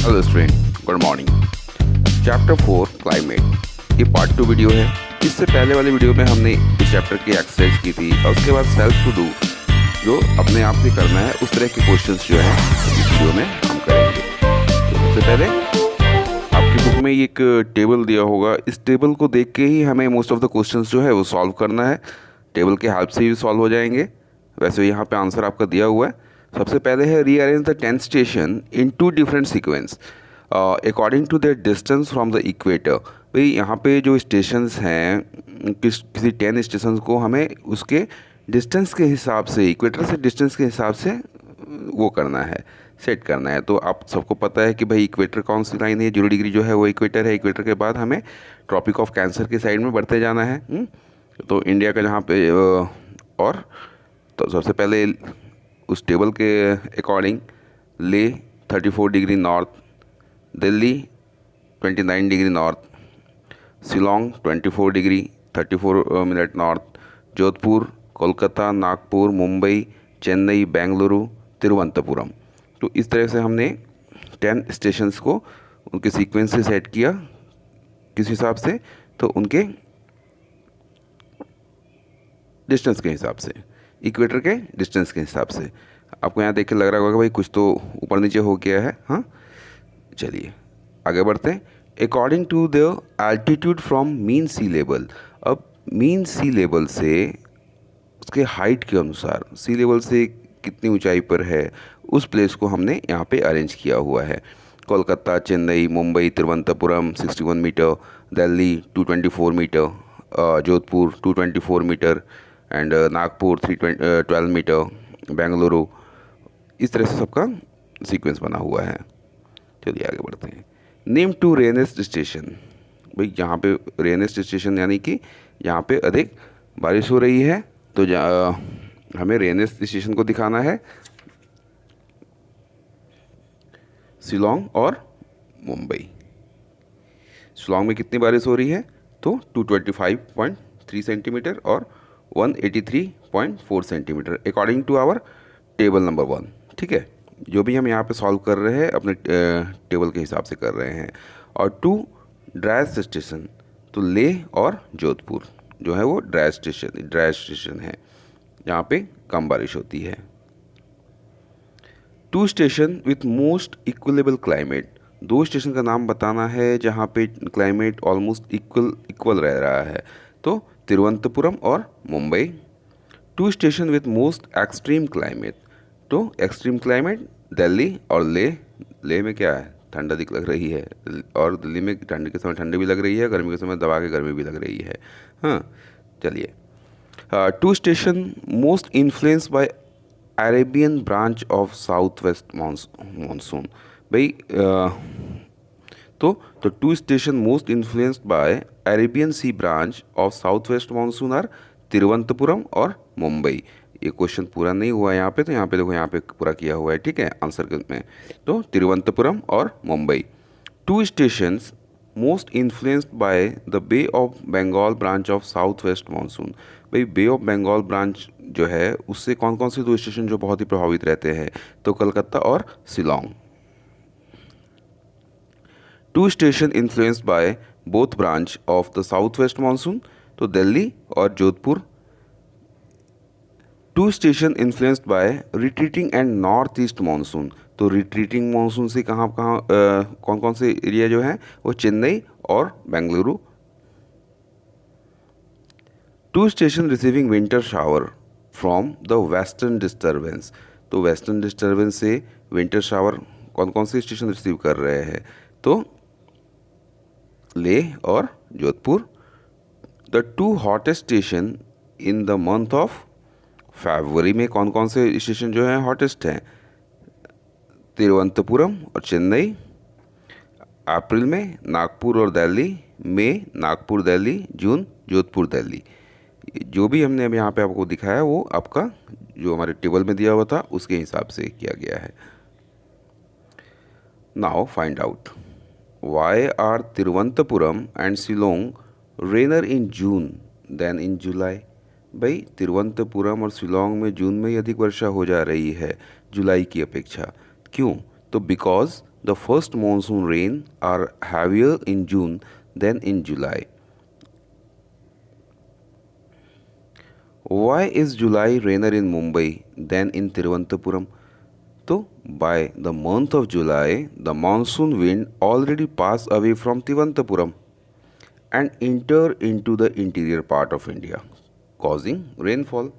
Hello student, good morning. Chapter 4 climate, ये part 2 video है। इससे पहले वाले वीडियो में हमने इस चैप्टर की एक्सरसाइज की थी और उसके बाद सेल्फ टू डू जो अपने आप से करना है, उस तरह के क्वेश्चंस जो हैं इस वीडियो में हम करेंगे। तो सबसे पहले आपकी बुक में एक टेबल दिया होगा, इस टेबल को देख के ही हमें मोस्ट ऑफ द क्वेश्चंस जो है वो सॉल्व करना है। टेबल के हेल्प से भी सॉल्व हो जाएंगे। वैसे यहाँ पे आंसर आपका दिया हुआ है। सबसे पहले है rearrange the 10 station in 2 different sequence according to the distance from the equator. भाई यहाँ पे जो स्टेशंस हैं, किसी 10 स्टेशन को हमें उसके डिस्टेंस के हिसाब से, इक्वेटर से डिस्टेंस के हिसाब से वो करना है, सेट करना है। तो आप सबको पता है कि भाई इक्वेटर कौन सी लाइन है, 0 डिग्री जो है वो इक्वेटर है। इक्वेटर के बाद हमें ट्रॉपिक ऑफ कैंसर के साइड में बढ़ते जाना है। तो इंडिया का जहाँ पे और तो सबसे पहले उस टेबल के अकॉर्डिंग ले 34 degree north, Delhi 29 degree north, Shillong 24 degree 34 minute north, Jodhpur, Kolkata, Nagpur, Mumbai, Chennai, Bengaluru, Thiruvananthapuram. तो इस तरह से हमने 10 स्टेशंस को उनके सीक्वेंस से सेट किया, किस हिसाब से, तो उनके डिस्टेंस के हिसाब से, इक्वेटर के डिस्टेंस के हिसाब से। आपको यहाँ देख के लग रहा होगा भाई कुछ तो ऊपर नीचे हो गया है। हाँ, चलिए आगे बढ़ते हैं। According to the altitude from mean sea level. अब मीन सी लेवल से उसके हाइट के अनुसार, सी लेवल से कितनी ऊंचाई पर है उस प्लेस को हमने यहाँ पे अरेंज किया हुआ है। Kolkata, Chennai, Mumbai, Thiruvananthapuram 61 metre, Delhi 224 metre, Jodhpur 224 metre and Nagpur 312 metre, Bengaluru. इस तरह से सबका सीक्वेंस बना हुआ है। चलिए आगे बढ़ते हैं। Name two rainiest station. भाई यहाँ पे रेनेस्ट स्टेशन यानी कि यहाँ पे अधिक बारिश हो रही है, तो हमें रेनेस्ट स्टेशन को दिखाना है शिलोंग और मुंबई। शिलोंग में कितनी बारिश हो रही है, तो 225.3 सेंटीमीटर और 183.4 centimetre according to our table number 1। ठीक है, जो भी हम यहाँ पे सॉल्व कर रहे हैं अपने टेबल के हिसाब से कर रहे हैं। और 2 ड्राई स्टेशन, तो लेह और जोधपुर जो है वो ड्राई स्टेशन है, जहाँ पे कम बारिश होती है। 2 station with most equable climate. 2 station का नाम बताना है जहाँ पे क्लाइमेट ऑलमोस्ट इक्वल रह रहा है, तो तिरुवनंतपुरम और Mumbai. 2 station with most extreme climate, तो एक्सट्रीम क्लाइमेट दिल्ली और ले में क्या है, ठंडा दिख लग रही है, और दिल्ली में ठंड के समय ठंडी भी लग रही है, गर्मी के समय दबा के गर्मी भी लग रही है। हाँ, चलिए। 2 station most influence by Arabian branch of south west monsoon. भाई तो 2 station most influenced by Arabian sea branch of south west monsoon are Thiruvananthapuram और मुंबई। ये क्वेश्चन पूरा नहीं हुआ यहाँ पे, तो यहाँ पे देखो, यहाँ पे पूरा किया हुआ है। ठीक है, आंसर में तो तिरुवनंतपुरम और Mumbai. 2 stations most influenced by the bay of Bengal branch of south west monsoon. भाई बे ऑफ बंगाल ब्रांच जो है उससे कौन कौन से 2 स्टेशन जो बहुत ही प्रभावित रहते हैं, तो कलकत्ता और Shillong. 2 station influenced by both branch of the south west monsoon, तो दिल्ली और Jodhpur. 2 station influenced by retreating and north east monsoon, तो रिट्रीटिंग मानसून से कहाँ कौन कौन से एरिया जो हैं वो चेन्नई और Bengaluru. 2 station receiving winter shower from the western disturbance, तो वेस्टर्न डिस्टर्बेंस से विंटर शावर कौन कौन से स्टेशन रिसीव कर रहे हैं, तो लेह और Jodhpur. The 2 hottest station in the month of February में कौन कौन से स्टेशन जो हैं हॉटेस्ट हैं, तिरुवनंतपुरम और चेन्नई। अप्रैल में नागपुर और दिल्ली, मई नागपुर दिल्ली, जून जोधपुर दिल्ली। जो भी हमने अब यहाँ पे आपको दिखाया वो आपका जो हमारे टेबल में दिया हुआ था उसके हिसाब से किया गया है। Now find out why are Thiruvananthapuram and Shillong rainier in June than in July. भाई तिरुवनंतपुरम और शिलोंग में जून में ही अधिक वर्षा हो जा रही है जुलाई की अपेक्षा। क्यों? तो because The first monsoon rain are heavier in June than in July. Why is July rainer in Mumbai than in Tiruvananthapuram? So, by the month of July, the monsoon wind already passed away from Tiruvananthapuram and enter into the interior part of India, causing rainfall.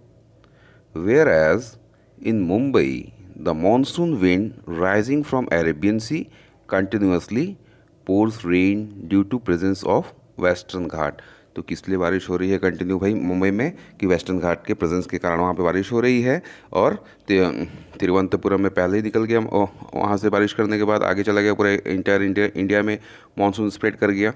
Whereas in Mumbai, the monsoon wind rising from Arabian Sea continuously pours rain due to presence of western Ghat. तो किस लिए बारिश हो रही है continue भाई मुंबई में कि वेस्टर्न घाट के प्रेजेंस के कारण वहाँ पे बारिश हो रही है. और तिरुवनंतपुरम में पहले ही निकल गया, वहाँ से बारिश करने के बाद आगे चला गया, पूरे इंटायर इंडिया में मानसून स्प्रेड कर गया.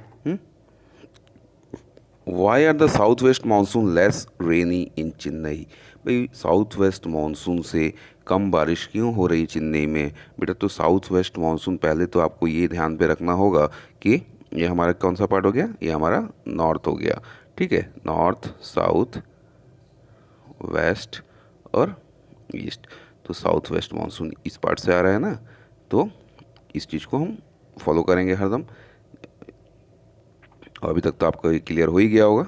Why are the south west monsoon less rainy in Chennai? भाई साउथ वेस्ट मानसून से कम बारिश क्यों हो रही चेन्नई में? बेटा तो साउथ वेस्ट मानसून, पहले तो आपको ये ध्यान पे रखना होगा कि ये हमारा कौन सा पार्ट हो गया, ये हमारा नॉर्थ हो गया. ठीक है, नॉर्थ, साउथ, वेस्ट और ईस्ट. तो साउथ वेस्ट मानसून इस पार्ट से आ रहा है ना, तो इस चीज़ को हम फॉलो करेंगे हरदम. और अभी तक तो आपको ये क्लियर हो ही गया होगा.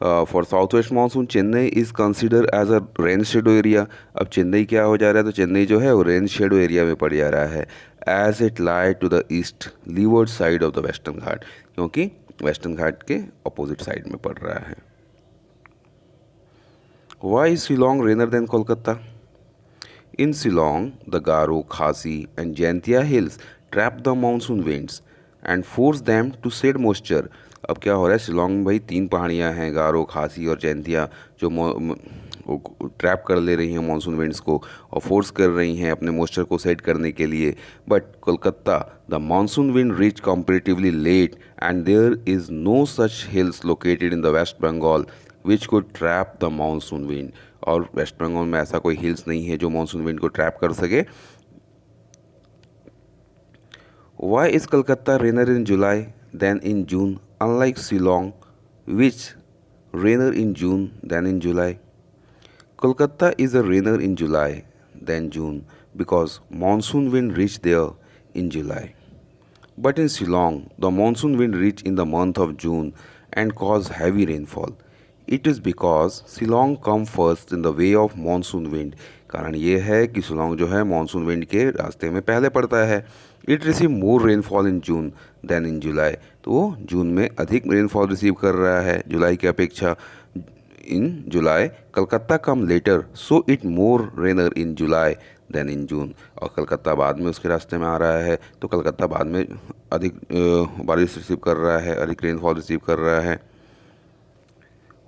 For south west monsoon Chennai is consider as a rain shadow area. अब चेन्नई क्या हो जा रहा है, तो चेन्नई जो है वो रेन शेडो एरिया में पड़ जा रहा है. As it lie to the east leeward side of the western Ghat, क्योंकि वेस्टर्न घाट के अपोजिट साइड में पड़ रहा है. Why Shillong rainier than Kolkata? In Shillong the Garo, Khasi and Jaintia hills trap the monsoon winds and force them to shed moisture. अब क्या हो रहा है, शिलोंग में भाई 3 पहाड़ियाँ हैं, गारो, खासी और जैंतिया, जो ट्रैप कर ले रही हैं मानसून विंड्स को और फोर्स कर रही हैं अपने मॉइस्चर को सेट करने के लिए. But Kolkata the monsoon wind reach comparatively late and there is no such hills located in the West Bengal which could trap the monsoon wind. और वेस्ट बंगाल में ऐसा कोई हिल्स नहीं है जो मानसून विंड को ट्रैप कर सके. Why is Calcutta rainier in July than in June unlike Shillong, which rainer in June than in July? Kolkata is a rainer in July than June because monsoon wind reach there in July. But in Shillong, the monsoon wind reach in the month of June and cause heavy rainfall. It is because Shillong come first in the way of monsoon wind. कारण ये है कि शिलोंग जो है monsoon wind के रास्ते में पहले पड़ता है. It receive more rainfall in June than in July. तो वो जून में अधिक रेनफॉल रिसीव कर रहा है जुलाई की अपेक्षा. In July Calcutta come later so it more rainier in July than in June. और कलकत्ता बाद में उसके रास्ते में आ रहा है, तो कलकत्ता बाद में अधिक बारिश रिसीव कर रहा है, अधिक रेनफॉल रिसीव कर रहा है.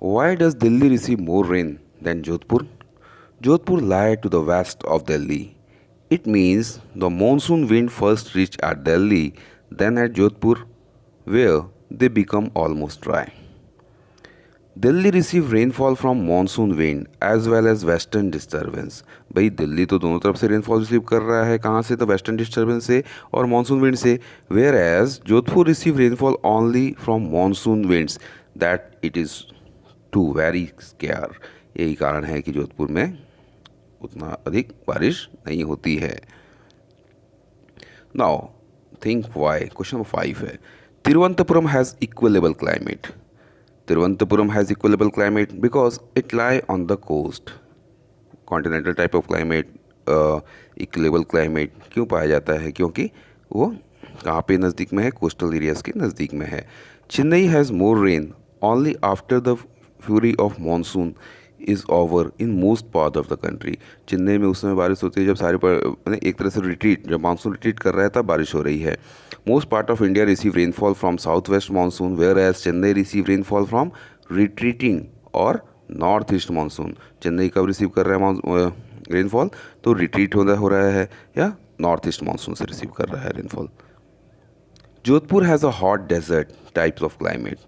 Why does Delhi receive more rain than Jodhpur? Jodhpur lie to the west of Delhi. It means the monsoon wind first reach at Delhi, then at Jodhpur, where they become almost dry. Delhi receive rainfall from monsoon wind as well as western disturbance. भाई दिल्ली तो दोनों तरफ से rainfall receive कर रहा है. कहाँ से? तो वेस्टर्न डिस्टर्बेंस से और मानसून विंड से. Where as Jodhpur receive rainfall only from monsoon winds that it is too very scarce. यही कारण है कि जोधपुर में उतना अधिक बारिश नहीं होती है. Now think why. Question number 5 है, Thiruvananthapuram has equable climate. Thiruvananthapuram has equable climate because it lie on the coast. Continental type of climate, equable climate क्यों पाया जाता है? क्योंकि वो कहाँ पे नज़दीक में है? कोस्टल एरियाज़ के नज़दीक में है. Chennai has more rain only after the fury of monsoon is over in most part of the country. Chennai में उस समय बारिश होती है जब सारे एक तरह से रिट्रीट, जब मानसून रिट्रीट कर रहा है तब बारिश हो रही है. Most part of India receive rainfall from south west monsoon where as Chennai receive rainfall from retreating और नॉर्थ ईस्ट मानसून. चेन्नई कब रिसीव कर रहा है रेनफॉल? तो रिट्रीट हो रहा है या नॉर्थ ईस्ट मानसून से रिसीव कर रहा है rainfall. Jodhpur has a hot desert types of climate.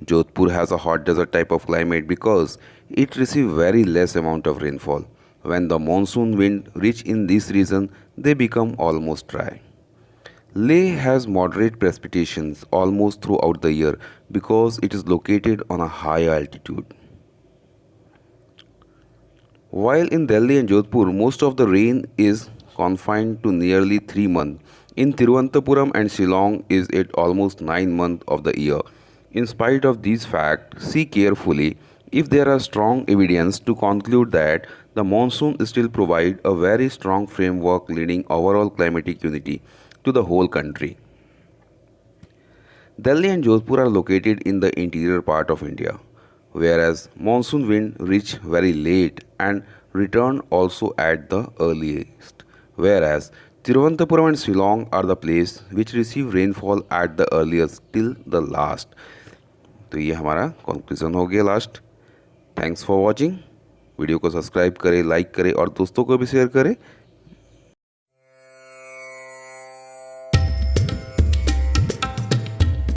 Jodhpur has a hot desert type of climate because it receives very less amount of rainfall. When the monsoon wind reach in this region, they become almost dry. Leh has moderate precipitations almost throughout the year because it is located on a high altitude. While in Delhi and Jodhpur, most of the rain is confined to nearly 3 months. In Thiruvananthapuram and Shillong is it almost 9 months of the year. In spite of these facts, see carefully if there are strong evidence to conclude that the monsoon still provide a very strong framework leading overall climatic unity to the whole country. Delhi and Jodhpur are located in the interior part of India, whereas monsoon wind reach very late and return also at the earliest, whereas Tiruvananthapuram and Shillong are the place which receive rainfall at the earliest till the last. तो ये हमारा conclusion हो गया last. Thanks for watching. Video को subscribe करें, like करें और दोस्तों को भी शेयर करें.